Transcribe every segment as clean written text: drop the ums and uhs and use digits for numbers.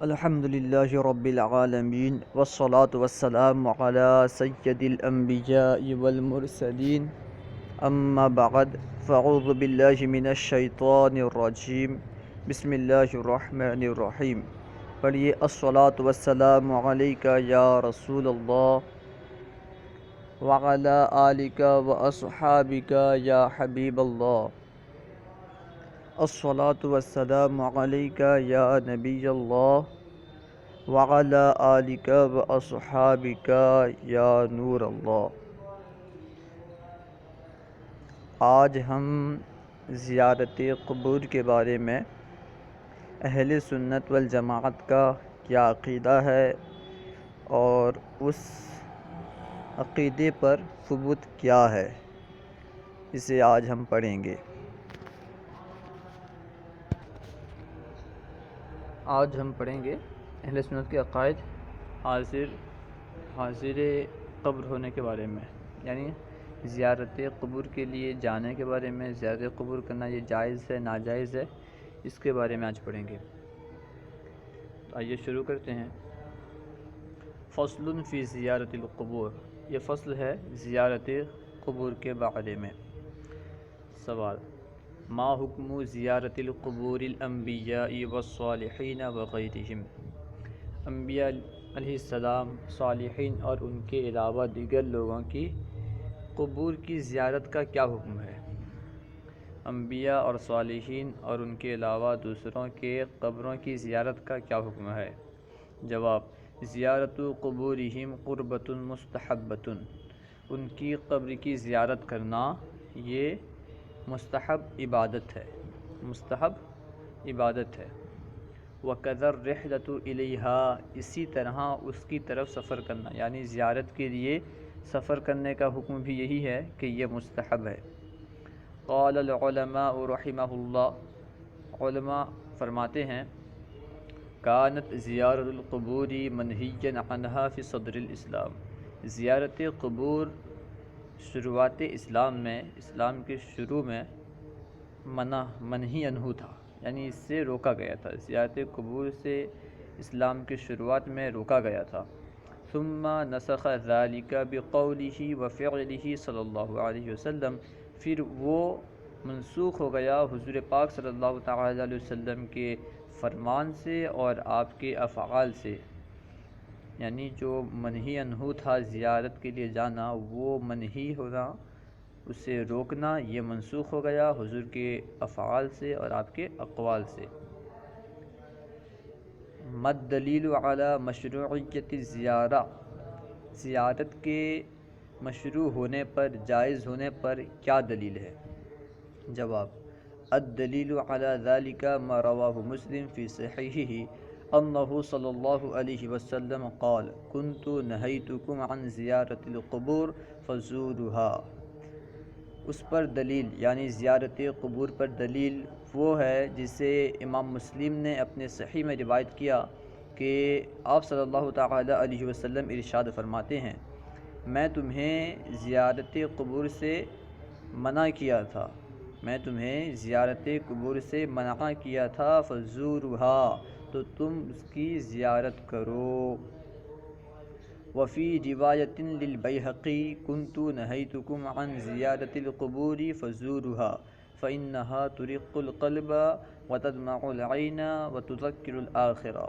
الحمد لله رب العالمين والصلاة والسلام على سيد الأنبياء والمرسلين أما بعد فأعوذ بالله من الشيطان الرجيم بسم الله الرحمن الرحيم پڑھیے الصلاة والسلام عليك يا رسول الله وعلى آلك وأصحابك يا حبيب الله الصلاة والسلام عليك يا نبي الله وعلى آلك وأصحابك يا نور الله۔ آج ہم زیارت قبور کے بارے میں اہل سنت والجماعت کا کیا عقیدہ ہے اور اس عقیدے پر ثبوت کیا ہے، اسے آج ہم پڑھیں گے۔ آج ہم پڑھیں گے اہل سنت کے عقائد حاضر قبر ہونے کے بارے میں، یعنی زیارت قبور کے لیے جانے کے بارے میں، زیارت قبور کرنا یہ جائز ہے ناجائز ہے، اس کے بارے میں آج پڑھیں گے۔ آئیے شروع کرتے ہیں۔ فصل فی زیارت القبور، یہ فصل ہے زیارت قبور کے بارے میں۔ سوال: ما حکم زیارت القبور الانبیاء والصالحین وغیرہم؟ انبیاء علیہ السلام، صالحین اور ان کے علاوہ دیگر لوگوں کی قبور کی زیارت کا کیا حکم ہے؟ انبیاء اور صالحین اور ان کے علاوہ دوسروں کے قبروں کی زیارت کا کیا حکم ہے؟ جواب: زیارت قبورہم قربۃ مستحبۃ، ان کی قبر کی زیارت کرنا یہ مستحب عبادت ہے، مستحب عبادت ہے۔ وَكَذَا الرِّحْلَةُ إِلَيْهَا، اسی طرح اس کی طرف سفر کرنا، یعنی زیارت کے لیے سفر کرنے کا حکم بھی یہی ہے کہ یہ مستحب ہے۔ قال العلماء رحمہ اللہ، علماء فرماتے ہیں: كانت زیارت القبور منہیا عنہا فی صدر الاسلام، زیارت قبور شروعات اسلام میں، اسلام کے شروع میں منہی عنہ تھا، یعنی اس سے روکا گیا تھا، زیارت قبور سے اسلام کی شروعات میں روکا گیا تھا۔ ثم نسخ ذلك بقوله وفعله صلی اللہ علیہ وسلم، پھر وہ منسوخ ہو گیا حضور پاک صلی اللہ تعالی علیہ وسلم کے فرمان سے اور آپ کے افعال سے، یعنی جو منہی عنہ تھا زیارت کے لیے جانا، وہ منہی ہونا، اسے روکنا، یہ منسوخ ہو گیا حضور کے افعال سے اور آپ کے اقوال سے۔ مد دلیل علی مشروعیت الزیارہ، زیارت کے مشروع ہونے پر، جائز ہونے پر کیا دلیل ہے؟ جواب: الدلیل علی ذلک ما رواہ مسلم فی صحیحہ انہ صلی اللہ علیہ وسلم قال کنت نہیتکم عن زیارت القبور فزورها، اس پر دلیل یعنی زیارت قبور پر دلیل وہ ہے جسے امام مسلم نے اپنے صحیح میں روایت کیا کہ آپ صلی اللہ تعالی علیہ وسلم ارشاد فرماتے ہیں: میں تمہیں زیارت قبور سے منع کیا تھا، میں تمہیں زیارت قبور سے منع کیا تھا، فزورها، تو تم اس کی زیارت کرو۔ وفی روایت للبیہقی کنت نہیتکم عن زیارت القبور فزورها فإنها ترق القلب وتدمع العین وتذکر الآخرہ،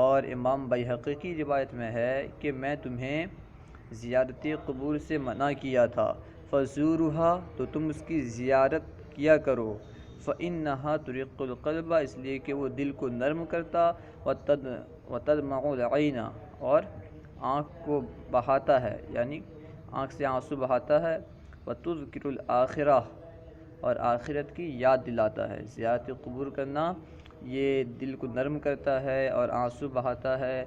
اور امام بیہقی کی روایت میں ہے کہ میں تمہیں زیارت قبور سے منع کیا تھا، فزورها، تو تم اس کی زیارت کیا کرو، فإنها ترق القلب، اس لیے کہ وہ دل کو نرم کرتا، وتدمع العین، اور آنکھ کو بہاتا ہے، یعنی آنکھ سے آنسو بہاتا ہے، وتذکر الآخرہ، اور آخرت کی یاد دلاتا ہے۔ زیارت قبور کرنا یہ دل کو نرم کرتا ہے اور آنسو بہاتا ہے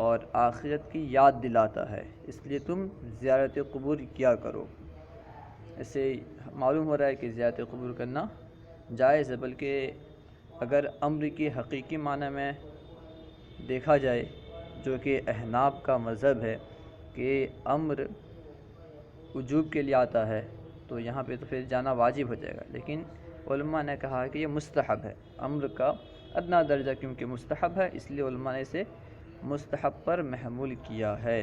اور آخرت کی یاد دلاتا ہے، اس لیے تم زیارت قبور کیا کرو۔ اسے معلوم ہو رہا ہے کہ زیارت قبور کرنا جائز ہے، بلکہ اگر امر کی حقیقی معنی میں دیکھا جائے، جو کہ احناف کا مذہب ہے کہ امر وجوب کے لیے آتا ہے، تو یہاں پہ تو پھر جانا واجب ہو جائے گا، لیکن علماء نے کہا کہ یہ مستحب ہے، امر کا ادنا درجہ کیونکہ مستحب ہے اس لیے علماء نے اسے مستحب پر محمول کیا ہے۔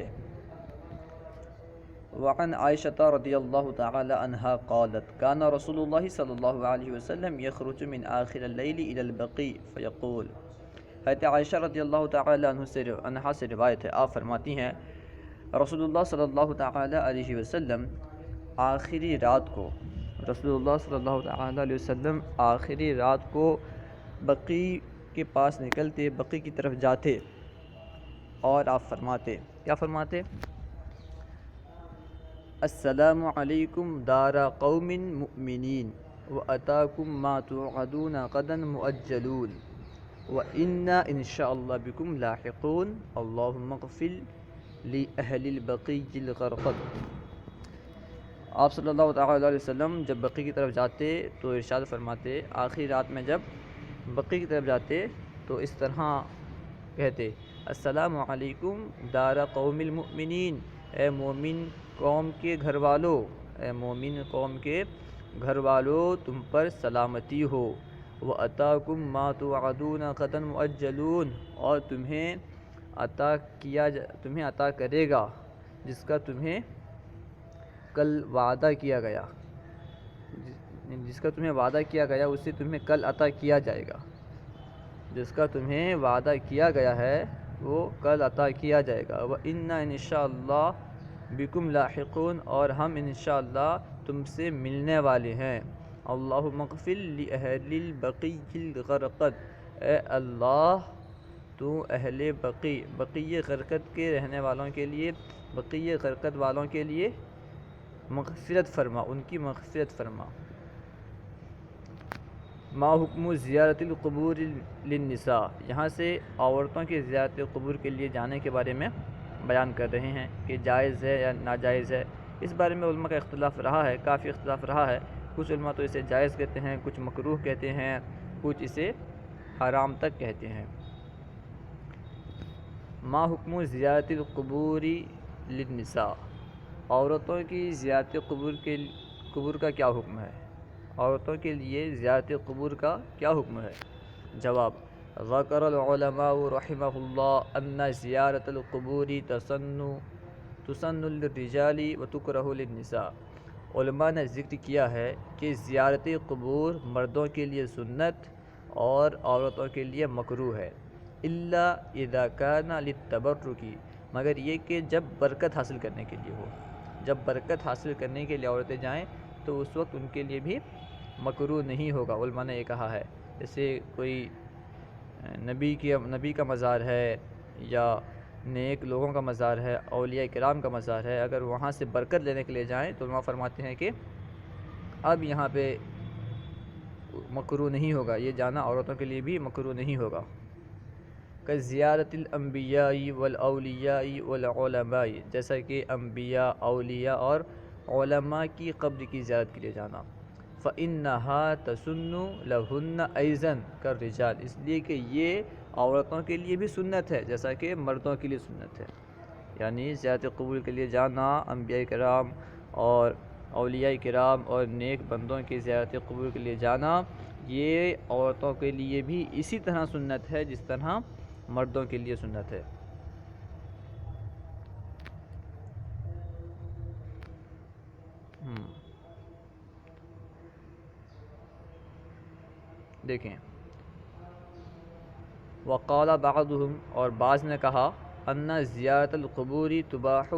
وعن عائشة رضی اللہ تعالی عنہا قالت كان رسول اللہ صلی اللہ علیہ وسلم يخرج من آخر اللیل الى البقیع فیقول، حضرت عائشہ رضی اللہ تعالی عنہا سے روایت ہے، آپ فرماتی ہیں رسول اللہ صلی اللہ تعالی علیہ وسلم آخری رات کو آخری رات کو بقیع کے پاس نکلتے، بقیع کی طرف جاتے اور آپ فرماتے، کیا فرماتے؟ السلام علیکم دار قوم مؤمنین واتاکم ما توعدون غدا مؤجلون وإنا ان شاء اللہ بکم لاحقون اللہم اغفر لأہل البقیع الغرقد۔ آپ صلی اللہ تعالیٰ علیہ وسلم جب بقیع کی طرف جاتے تو ارشاد فرماتے، آخری رات میں جب بقیع کی طرف جاتے تو اس طرح کہتے، السلام علیکم دار قوم المؤمنین، اے مومن قوم کے گھر والو، تم پر سلامتی ہو، وَأَتَاكُمْ مَا تُوعَدُونَ غَدًا مُؤَجَّلُونَ، اور تمہیں عطا کرے گا جس کا تمہیں کل وعدہ کیا گیا، اسے تمہیں کل عطا کیا جائے گا، جس کا تمہیں وعدہ کیا گیا ہے وہ کل عطا کیا جائے گا۔ وَإِنَّا إِنْ شَاءَ اللَّهُ بِكُمْ لاحقون، اور ہم انشاءاللہ تم سے ملنے والے ہیں۔ اللہم اغفر لأہل البقیع الغرقد، اے اللہ تو اہل بقیع غرقد کے رہنے والوں کے لیے، بقیع غرقد والوں کے لیے مغفرت فرما، ان کی مغفرت فرما۔ ما حکم زیارت القبور للنساء، یہاں سے عورتوں کی زیارت قبور کے لیے جانے کے بارے میں بیان کر رہے ہیں کہ جائز ہے یا ناجائز ہے۔ اس بارے میں علماء کا اختلاف رہا ہے، کافی اختلاف رہا ہے۔ کچھ علماء تو اسے جائز کہتے ہیں، کچھ مکروہ کہتے ہیں، کچھ اسے حرام تک کہتے ہیں۔ ما حکم زیارت القبور للنساء، عورتوں کی زیارت قبور کا کیا حکم ہے؟ عورتوں کے لیے زیارت قبور کا کیا حکم ہے؟ جواب، ذکر العلماء رحمہ اللہ ان زیارت القبور تسن للرجال وتکرہ للنساء، علماء نے ذکر کیا ہے کہ زیارت قبور مردوں کے لیے سنت اور عورتوں کے لیے مکروہ ہے، الا اذا کان للتبرک، مگر یہ کہ جب برکت حاصل کرنے کے لیے ہو، جب برکت حاصل کرنے کے لیے عورتیں جائیں تو اس وقت ان کے لیے بھی مکروہ نہیں ہوگا، علماء نے یہ کہا ہے۔ جیسے کوئی نبی کا مزار ہے یا نیک لوگوں کا مزار ہے، اولیاء کرام کا مزار ہے، اگر وہاں سے برکت لینے کے لیے جائیں تو علماء فرماتے ہیں کہ اب یہاں پہ مکروہ نہیں ہوگا، یہ جانا عورتوں کے لیے بھی مکروہ نہیں ہوگا۔ کہ زیارت الانبیاء والاولیاء والعلماء، جیسا کہ انبیاء، اولیاء اور علماء کی قبر کی زیارت کے لیے جانا۔ فَإِنَّهَا تَسُنُّ لَهُنَّ أَيْضًا كَالرِّجَالِ، اس لیے کہ یہ عورتوں کے لیے بھی سنت ہے جیسا کہ مردوں کے لیے سنت ہے، یعنی زیارت قبور کے لیے جانا، انبیاء کرام اور اولیاء کرام اور نیک بندوں کی زیارت قبور کے لیے جانا، یہ عورتوں کے لیے بھی اسی طرح سنت ہے جس طرح مردوں کے لیے سنت ہے۔ دیکھیں، وقال بعضهم، اور بعض نے کہا، ان زیارت القبور تباح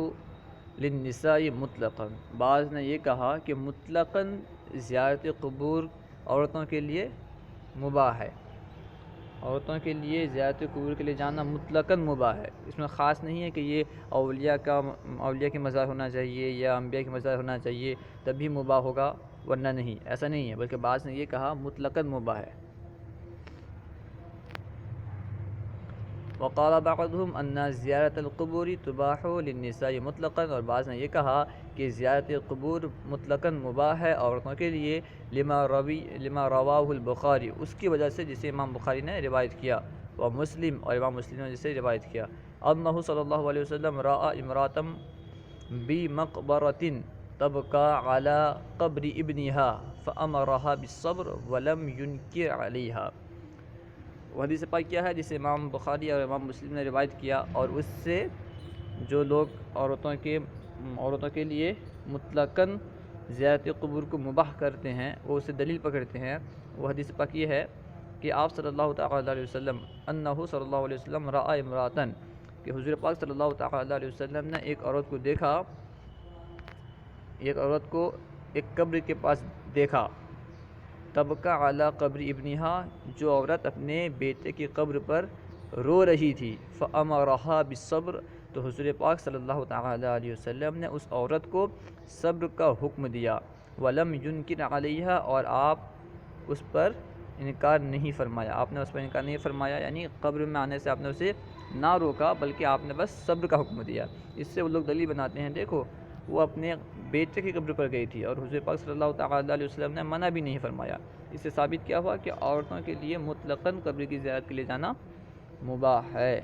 للنساء مطلقا، بعض نے یہ کہا کہ مطلقاً زیارت قبور عورتوں کے لیے مباح ہے، عورتوں کے لیے زیارت قبور کے لیے جانا مطلقاً مباح ہے، اس میں خاص نہیں ہے کہ یہ اولیاء کے مزار ہونا چاہیے یا انبیاء کے مزار ہونا چاہیے تبھی مباح ہوگا ورنہ نہیں، ایسا نہیں ہے، بلکہ بعض نے یہ کہا مطلقاً مباح ہے۔ وقال بعضهم ان زیارت القبور تباح للنساء مطلقا، اور بعض نے یہ کہا کہ زیارت قبور مطلقاً مباح ہے عورتوں کے لیے، لما رواہ البخاری، اس کی وجہ سے جسے امام بخاری نے روایت کیا، و مسلم، اور امام مسلم نے جسے روایت کیا، انہ صلی اللہ علیہ وسلم رأى امرأة بمقبرۃ تبکى علی قبر ابنها فامرها بالصبر ولم ينکر علیہا، وہ حدیث پاک کیا ہے جسے امام بخاری اور امام مسلم نے روایت کیا، اور اس سے جو لوگ عورتوں کے لیے مطلقاً زیارت قبور کو مباح کرتے ہیں، وہ اسے دلیل پکڑتے ہیں، وہ حدیث پاک یہ ہے کہ آپ صلی اللہ تعالیٰ علیہ وسلم انہو صلی اللہ علیہ وسلم رأى امراتن، کہ حضور پاک صلی اللہ تعالیٰ علیہ وسلم نے ایک عورت کو دیکھا، ایک عورت کو ایک قبر کے پاس دیکھا، تبکا علی قبر ابنہا، جو عورت اپنے بیٹے کی قبر پر رو رہی تھی، فأمرہا بالصبر، تو حضور پاک صلی اللہ تعالیٰ علیہ وسلم نے اس عورت کو صبر کا حکم دیا، ولم ینکر علیہا، اور آپ اس پر انکار نہیں فرمایا، آپ نے اس پر انکار نہیں فرمایا، یعنی قبر میں آنے سے آپ نے اسے نہ روکا بلکہ آپ نے بس صبر کا حکم دیا۔ اس سے وہ لوگ دلیل بناتے ہیں، دیکھو وہ اپنے بیٹے کی قبر پر گئی تھی اور حضور پاک صلی اللہ تعالیٰ علیہ وسلم نے منع بھی نہیں فرمایا۔ اس سے ثابت کیا ہوا کہ عورتوں کے لیے مطلقاً قبر کی زیارت کے لیے جانا مباح ہے۔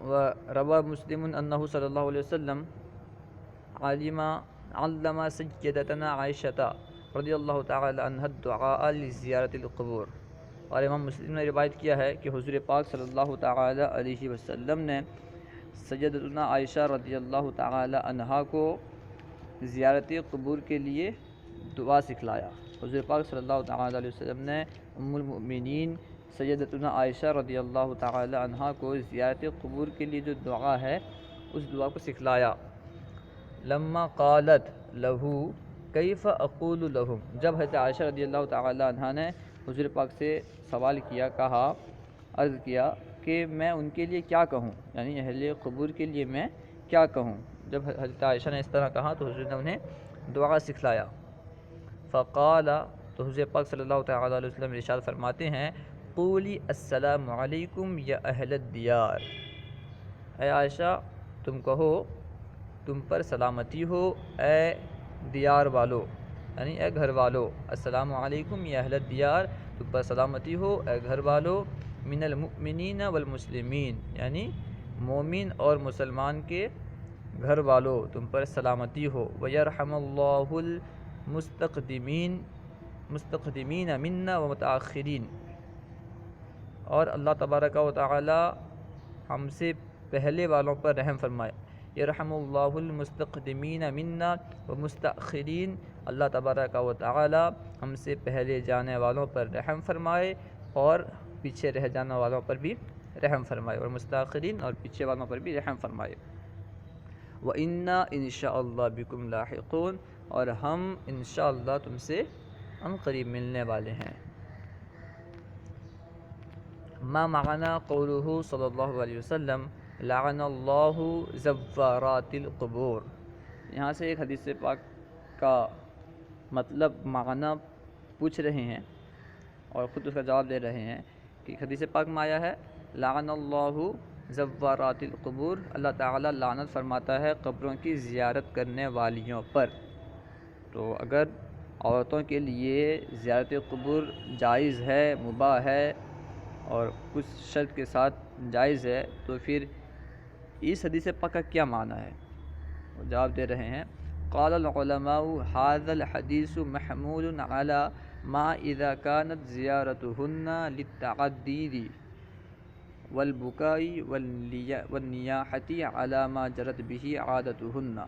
وروى مسلم انه صلی اللہ علیہ وسلم علم سیدتنا عائشہ رضی اللہ تعالی عنہ الدعاء لزیارت القبور، اور امام مسلم نے روایت کیا ہے کہ حضور پاک صلی اللہ تعالی علیہ وسلم نے سیدتنا عائشہ رضی اللہ تعالی عنہا کو زیارت قبور کے لیے دعا سکھلایا۔ حضور پاک صلی اللہ تعالی علیہ وسلم نے ام المؤمنین سیدتنا عائشہ رضی اللہ تعالی عنہا کو زیارت قبور کے لیے جو دعا ہے اس دعا کو سکھلایا۔ لما قالت لہو کیف اقول لہم، جب حضرت عائشہ رضی اللہ تعالی عنہا نے حضور پاک سے سوال کیا، کہا، عرض کیا کہ میں ان کے لیے کیا کہوں، یعنی اہل قبور کے لیے میں کیا کہوں، جب حضرت عائشہ نے اس طرح کہا تو حضور نے انہیں دعا سکھلایا۔ فقال، تو حضور پاک صلی اللہ تعالی علیہ وسلم ارشاد فرماتے ہیں، قولی السلام علیکم یا اہل الدیار، اے عائشہ تم کہو تم پر سلامتی ہو اے دیار والو، یعنی اے گھر والو، السلام علیکم یا اہل الدیار، تم پر سلامتی ہو اے گھر والو، من المؤمنین والمسلمین، یعنی مومن اور مسلمان کے گھر والو تم پر سلامتی ہو، ویرحم اللہ مستقدمین منا ومتاخرین، اور اللہ تبارک و تعالی ہم سے پہلے والوں پر رحم فرمائے، یرحم اللہ المستقدمین منا ومستاخرین، اللہ تبارک و تعالی ہم سے پہلے جانے والوں پر رحم فرمائے اور پیچھے رہ جانے والوں پر بھی رحم فرمائے، اور مستاخرین اور پیچھے والوں پر بھی رحم فرمائے۔ وَإِنَّا إِن شاء اللَّهُ بِكُمْ لاحقون، اور ہم انشاءاللہ تم سے ہم قریب ملنے والے ہیں۔ ما معنی قولہ صلی اللہ علیہ وسلم لعن اللہ زوارات القبور، یہاں سے ایک حدیث پاک کا مطلب معنی پوچھ رہے ہیں اور خود اس کا جواب دے رہے ہیں کہ حدیث پاک میں آیا ہے لعن اللہ زوارات القبور، اللہ تعالیٰ لعنت فرماتا ہے قبروں کی زیارت کرنے والیوں پر۔ تو اگر عورتوں کے لیے زیارت قبور جائز ہے، مباح ہے اور کچھ شرط کے ساتھ جائز ہے، تو پھر اس حدیث پاک کا کیا معنی ہے؟ وہ جواب دے رہے ہیں، قال العلماء هذا الحديث محمول على ما اذا كانت زيارتهن للتعديد والبكاء والنياحة على ما جرت به عادتهن۔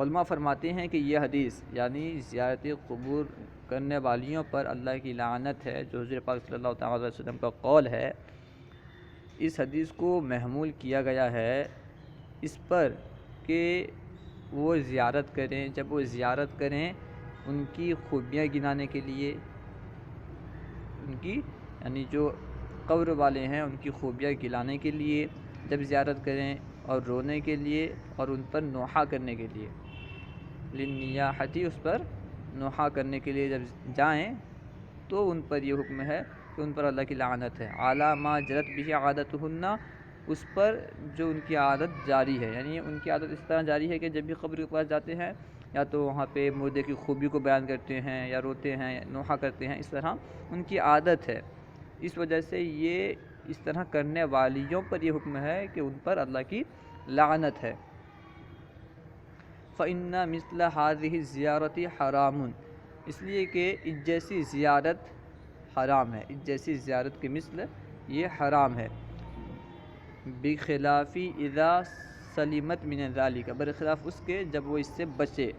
علماء فرماتے ہیں کہ یہ حدیث یعنی زیارت قبور کرنے والیوں پر اللہ کی لعنت ہے، جو حضور پاک صلی اللہ تعالی علیہ وسلم کا قول ہے، اس حدیث کو محمول کیا گیا ہے اس پر کہ وہ زیارت کریں، جب وہ زیارت کریں ان کی خوبیاں گنانے کے لیے، ان کی یعنی جو قبر والے ہیں ان کی خوبیاں گلانے کے لیے جب زیارت کریں، اور رونے کے لیے اور ان پر نوحہ کرنے کے لیے، للنیاحتی، اس پر نوحہ کرنے کے لیے جب جائیں تو ان پر یہ حکم ہے کہ ان پر اللہ کی لعنت ہے، علی ما جرت بہ عادتہن، اس پر جو ان کی عادت جاری ہے، یعنی ان کی عادت اس طرح جاری ہے کہ جب بھی قبر کے پاس جاتے ہیں یا تو وہاں پہ مردے کی خوبی کو بیان کرتے ہیں یا روتے ہیں، نوحہ کرتے ہیں، اس طرح ان کی عادت ہے، اس وجہ سے یہ اس طرح کرنے والیوں پر یہ حکم ہے کہ ان پر اللہ کی لعنت ہے۔ فَإِنَّ مِثْلَ هَذِهِ الزِّيَارَةِ حَرَامٌ، اس لیے کہ اس جیسی زیارت حرام ہے، اس جیسی زیارت کی مثل یہ حرام ہے۔ بخلافی اذا سلمت من ذالک، برخلاف اس کے جب وہ اس سے بچے،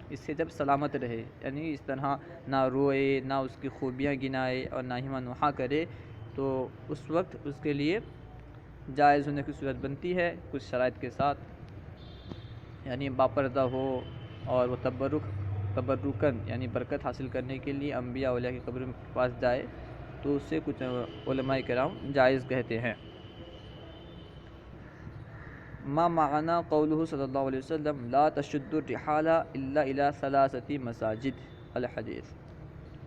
اس سے جب سلامت رہے، یعنی اس طرح نہ روئے، نہ اس کی خوبیاں گنائے اور نہ ہی منوحہ کرے، تو اس وقت اس کے لیے جائز ہونے کی صورت بنتی ہے کچھ شرائط کے ساتھ، یعنی باپردہ ہو اور وہ تبرکن یعنی برکت حاصل کرنے کے لیے انبیاء اولیاء کی قبر کے پاس جائے، تو اس سے کچھ علماء کرام جائز کہتے ہیں۔ ما معنی قولہ صلی اللہ علیہ وسلم لا تشد الرحال الا الى ثلاثة مساجد الحدیث،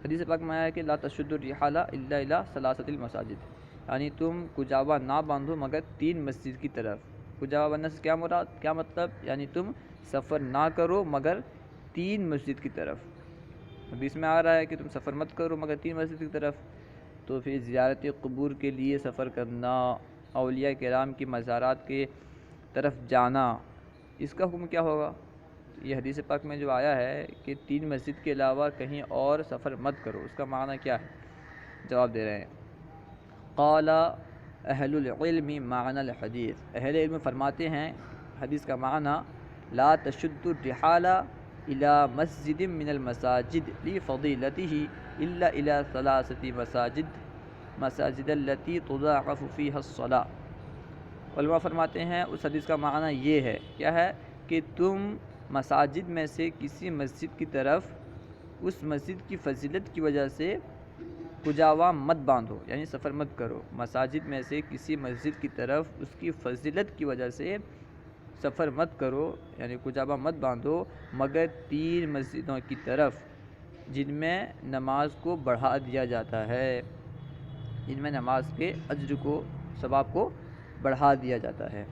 حدیث پاک میں آیا ہے کہ لا تشد الرحال الا الى ثلاثة المساجد، یعنی تم کجاوا نہ باندھو مگر 3 مسجد کی طرف۔ کجاوا باندھنے سے کیا مطلب، یعنی تم سفر نہ کرو مگر 3 مسجد کی طرف۔ حدیث میں آ رہا ہے کہ تم سفر مت کرو مگر 3 مسجد کی طرف، تو پھر زیارت قبور کے لیے سفر کرنا، اولیاء کرام کی مزارات کے طرف جانا، اس کا حکم کیا ہوگا؟ یہ حدیث پاک میں جو آیا ہے کہ 3 مسجد کے علاوہ کہیں اور سفر مت کرو، اس کا معنی کیا ہے؟ جواب دے رہے ہیں، قال اہل العلم معنی الحدیث، اہل علم فرماتے ہیں حدیث کا معنی لا تشد الرحال الى مسجد من المساجد لفضیلته الا الى 3 مساجد التي تضاعف فيها الصلاة۔ علماء فرماتے ہیں اس حدیث کا معنی یہ ہے، کیا ہے کہ تم مساجد میں سے کسی مسجد کی طرف اس مسجد کی فضیلت کی وجہ سے کجاوا مت باندھو، یعنی سفر مت کرو، مساجد میں سے کسی مسجد کی طرف اس کی فضیلت کی وجہ سے سفر مت کرو، یعنی کجاوا مت باندھو مگر 3 مسجدوں کی طرف جن میں نماز کو بڑھا دیا جاتا ہے، جن میں نماز کے اجر کو، ثواب کو بڑھا دیا جاتا ہے۔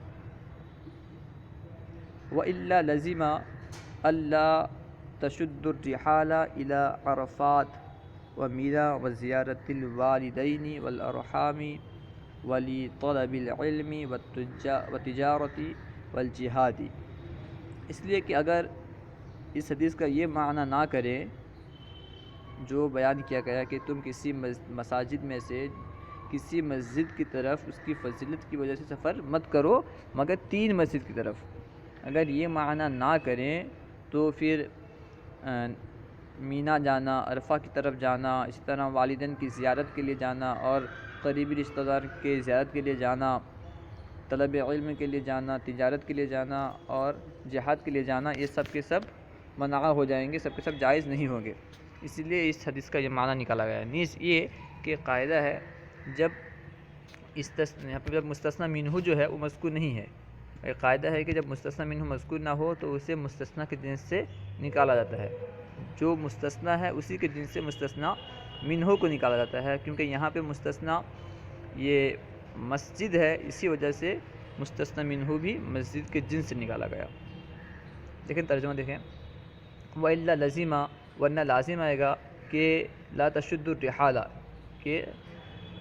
وَإِلَّا لَزِمَ أَلَّا تَشُدُّ الرِّحَالَ إِلَىٰ عَرَفَاتٍ وَمِنَىٰ وَزِيَارَةِ الْوَالِدَيْنِ وَالْأَرْحَامِ وَلِطَلَبِ الْعِلْمِ وَالتِّجَارَةِ وَالْجِهَادِ، اس لیے کہ اگر اس حدیث کا یہ معنی نہ کریں جو بیان کیا گیا کہ تم کسی مساجد میں سے کسی مسجد کی طرف اس کی فضیلت کی وجہ سے سفر مت کرو مگر 3 مسجد کی طرف، اگر یہ معنی نہ کریں تو پھر مینا جانا، عرفہ کی طرف جانا، اسی طرح والدین کی زیارت کے لیے جانا اور قریبی رشتہ دار کے زیارت کے لیے جانا، طلب علم کے لیے جانا، تجارت کے لیے جانا اور جہاد کے لیے جانا، یہ سب کے سب منع ہو جائیں گے، سب کے سب جائز نہیں ہوں گے۔ اسی لیے اس حدیث کا یہ معنی نکالا گیا ہے۔ نیز یہ کہ قاعدہ ہے جب یہاں پہ جب مستثنی منہ جو ہے وہ مذکور نہیں ہے، ایک قاعدہ ہے کہ جب مستثنی منہ مذکور نہ ہو تو اسے مستثنی کے جنس سے نکالا جاتا ہے، جو مستثنی ہے اسی کے جنس سے مستثنی منہ کو نکالا جاتا ہے، کیونکہ یہاں پہ مستثنی یہ مسجد ہے، اسی وجہ سے مستثنی منہ بھی مسجد کے جنس سے نکالا گیا۔ لیکن ترجمہ دیکھیں، وَإِلَّا لَزِمَ، ورنہ لازم آئے گا کہ لا تشد الرحال، کہ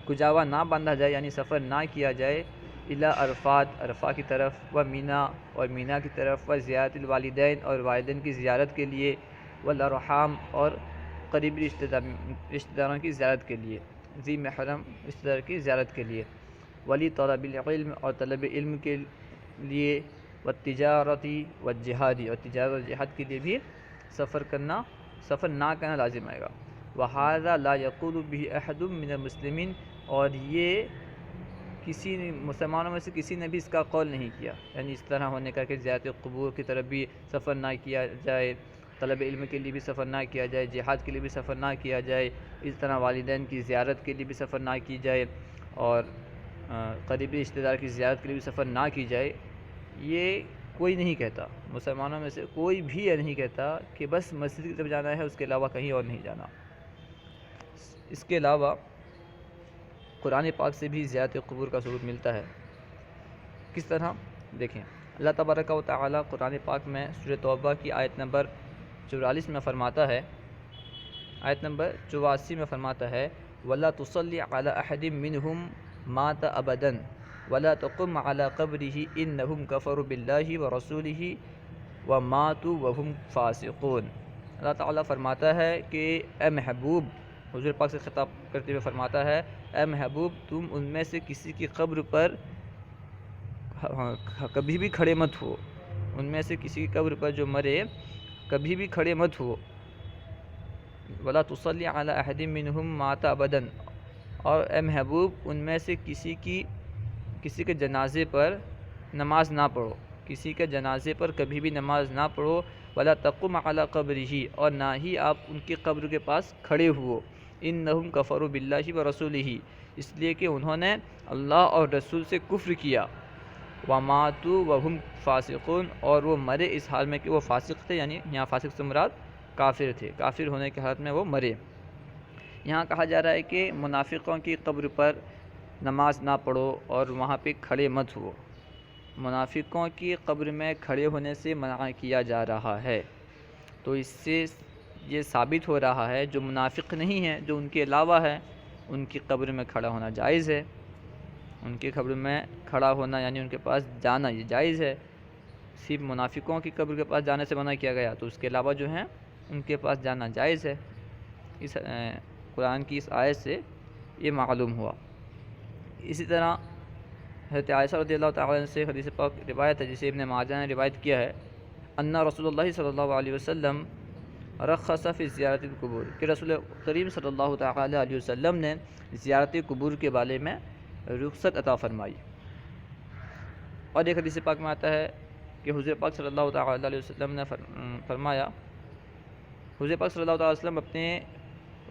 کجاوا نہ باندھا جائے یعنی سفر نہ کیا جائے، الی عرفات، عرفہ کی طرف، و مینا اور مینا کی طرف، و زیارت الوالدین اور والدین کی زیارت کے لیے، والارحام اور قریبی رشتہ داروں کی زیارت کے لیے، ذی محرم رشتہ دار کی زیارت کے لیے، ولی طلب العلم اور طلب علم کے لیے، والتجارتی والجہادی اور تجارت اور جہاد کے لیے بھی سفر نہ کرنا لازم آئے گا۔ وَهَذَا لَا يَقُولُ بِهِ أَحَدٌ مِّنَ الْمُسْلِمِينَ، اور یہ کسی مسلمانوں میں سے کسی نے بھی اس کا قول نہیں کیا، یعنی اس طرح ہونے کا کہ زیارت قبور کی طرف بھی سفر نہ کیا جائے، طلب علم کے لیے بھی سفر نہ کیا جائے، جہاد کے لیے بھی سفر نہ کیا جائے، اس طرح والدین کی زیارت کے لیے بھی سفر نہ کی جائے اور قریبی رشتہ دار کی زیارت کے لیے بھی سفر نہ کی جائے، یہ کوئی نہیں کہتا، مسلمانوں میں سے کوئی بھی یہ نہیں کہتا کہ بس مسجد کی طرف جانا ہے، اس کے علاوہ کہیں اور نہیں جانا۔ اس کے علاوہ قرآن پاک سے بھی زیارت قبور کا ثبوت ملتا ہے۔ کس طرح؟ دیکھیں، اللہ تبارک و تعالی قرآن پاک میں سورہ توبہ کی آیت نمبر 44 میں فرماتا ہے، آیت نمبر 84 میں فرماتا ہے، وَلَا تُصَلِّ عَلَىٰ أَحَدٍ مِّنْهُمْ مَاتَ أَبَدًا وَلَا تَقُمْ عَلَىٰ قَبْرِهِ إِنَّهُمْ كَفَرُوا بِاللَّهِ وَرَسُولِهِ وَمَاتُوا وَهُمْ فَاسِقُونَ۔ اللہ تعالیٰ فرماتا ہے کہ اے محبوب، حضور پاک سے خطاب کرتے ہوئے فرماتا ہے اے محبوب تم ان میں سے کسی کی قبر پر کبھی بھی کھڑے مت ہو، ان میں سے کسی کی قبر پر جو مرے کبھی بھی کھڑے مت ہو، ولا تصلی علی احد منہم مات ابدا، اور اے محبوب ان میں سے کسی کے جنازے پر نماز نہ پڑھو، کسی کے جنازے پر کبھی بھی نماز نہ پڑھو، ولا تقم علی قبرہ، اور نہ ہی آپ ان کی قبر کے پاس کھڑے ہو، انہم کفروا باللہ ورسولہ، اس لیے کہ انہوں نے اللہ اور رسول سے کفر کیا، وماتوا وہم فاسقون، اور وہ مرے اس حال میں کہ وہ فاسق تھے، یعنی یہاں فاسق سے مراد کافر تھے، کافر ہونے کے حالت میں وہ مرے۔ یہاں کہا جا رہا ہے کہ منافقوں کی قبر پر نماز نہ پڑھو اور وہاں پہ کھڑے مت ہو، منافقوں کی قبر میں کھڑے ہونے سے منع کیا جا رہا ہے، تو اس سے یہ ثابت ہو رہا ہے جو منافق نہیں ہیں، جو ان کے علاوہ ہے، ان کی قبر میں کھڑا ہونا جائز ہے، ان کی قبر میں کھڑا ہونا یعنی ان کے پاس جانا یہ جائز ہے، صرف منافقوں کی قبر کے پاس جانے سے منع کیا گیا، تو اس کے علاوہ جو ہیں ان کے پاس جانا جائز ہے، اس قرآن کی اس آیت سے یہ معلوم ہوا۔ اسی طرح حضرت عائشہ رضی اللہ تعالیٰ عنہ سے حدیث پاک روایت ہے جسے ابن ماجہ نے روایت کیا ہے، ان رسول اللہ صلی اللہ علیہ وسلم رخص فی زیارت القبور، کہ رسول کریم صلی اللہ تعالیٰ علیہ وسلم نے زیارت قبور کے بارے میں رخصت عطا فرمائی۔ اور ایک حدیث پاک میں آتا ہے کہ حضور پاک صلی اللہ تعالیٰ علیہ وسلم نے فرمایا، حضور پاک صلی اللہ تعالیٰ علیہ وسلم اپنے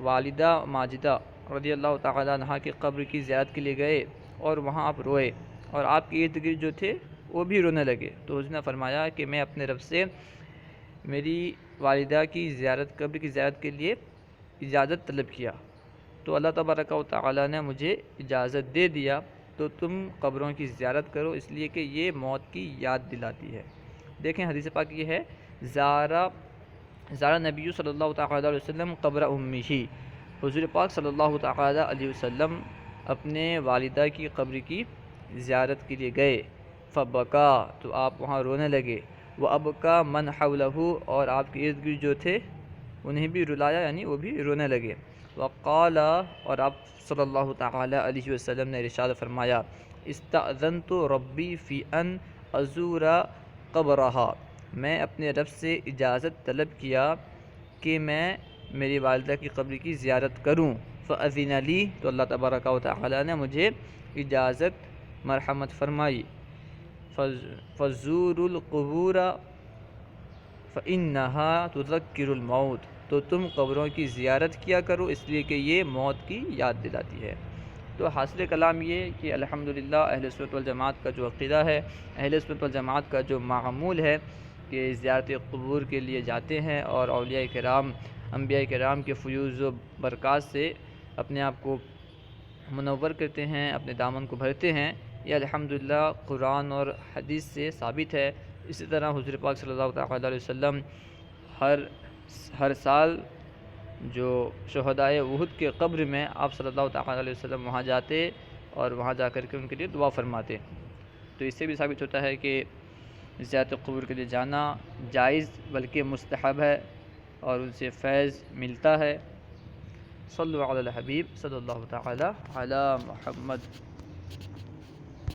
والدہ ماجدہ رضی اللہ تعالیٰ عنہ کی قبر کی زیارت کے لیے گئے اور وہاں آپ روئے، اور آپ کے ارد گرد جو تھے وہ بھی رونے لگے، تو حضور نے فرمایا کہ میں اپنے رب سے میری والدہ کی زیارت، قبر کی زیارت کے لیے اجازت طلب کیا، تو اللہ تبارک و تعالیٰ نے مجھے اجازت دے دیا، تو تم قبروں کی زیارت کرو، اس لیے کہ یہ موت کی یاد دلاتی ہے۔ دیکھیں حدیث پاک یہ ہے، زارا نبی صلی اللہ تعالیٰ علیہ وسلم قبر امہ، حضور پاک صلی اللہ تعالیٰ علیہ وسلم اپنے والدہ کی قبر کی زیارت کے لیے گئے، فبکا، تو آپ وہاں رونے لگے، وابکا من حولہ، اور آپ کے ارد گرد جو تھے انہیں بھی رلایا، یعنی وہ بھی رونے لگے، وقال، اور آپ صلی اللہ تعالیٰ علیہ وسلم نے ارشاد فرمایا، استأذنت ربی فی ان ازور قبرہا، میں اپنے رب سے اجازت طلب کیا کہ میں میری والدہ کی قبر کی زیارت کروں، فأذن لی، تو اللہ تبارک و تعالیٰ نے مجھے اجازت مرحمت فرمائی، فزوروا القبور فإنہا تذکر الموت، تو تم قبروں کی زیارت کیا کرو، اس لیے کہ یہ موت کی یاد دلاتی ہے۔ تو حاصل کلام یہ کہ الحمدللہ اہل سنت والجماعت کا جو عقیدہ ہے، اہل سنت والجماعت کا جو معمول ہے کہ زیارت قبور کے لیے جاتے ہیں اور اولیاء کرام، انبیاء کرام کے فیوز و برکات سے اپنے آپ کو منور کرتے ہیں، اپنے دامن کو بھرتے ہیں، یہ الحمدللہ قرآن اور حدیث سے ثابت ہے۔ اسی طرح حضور پاک صلی اللہ تعالیٰ علیہ وسلم ہر سال جو شہدائے احد کے قبر میں آپ صلی اللہ تعالیٰ علیہ وسلم وہاں جاتے اور وہاں جا کر کے ان کے لیے دعا فرماتے، تو اس سے بھی ثابت ہوتا ہے کہ زیارت قبور کے لیے جانا جائز بلکہ مستحب ہے اور ان سے فیض ملتا ہے۔ صلو علی الحبیب صلی اللہ تعالی علی محمد۔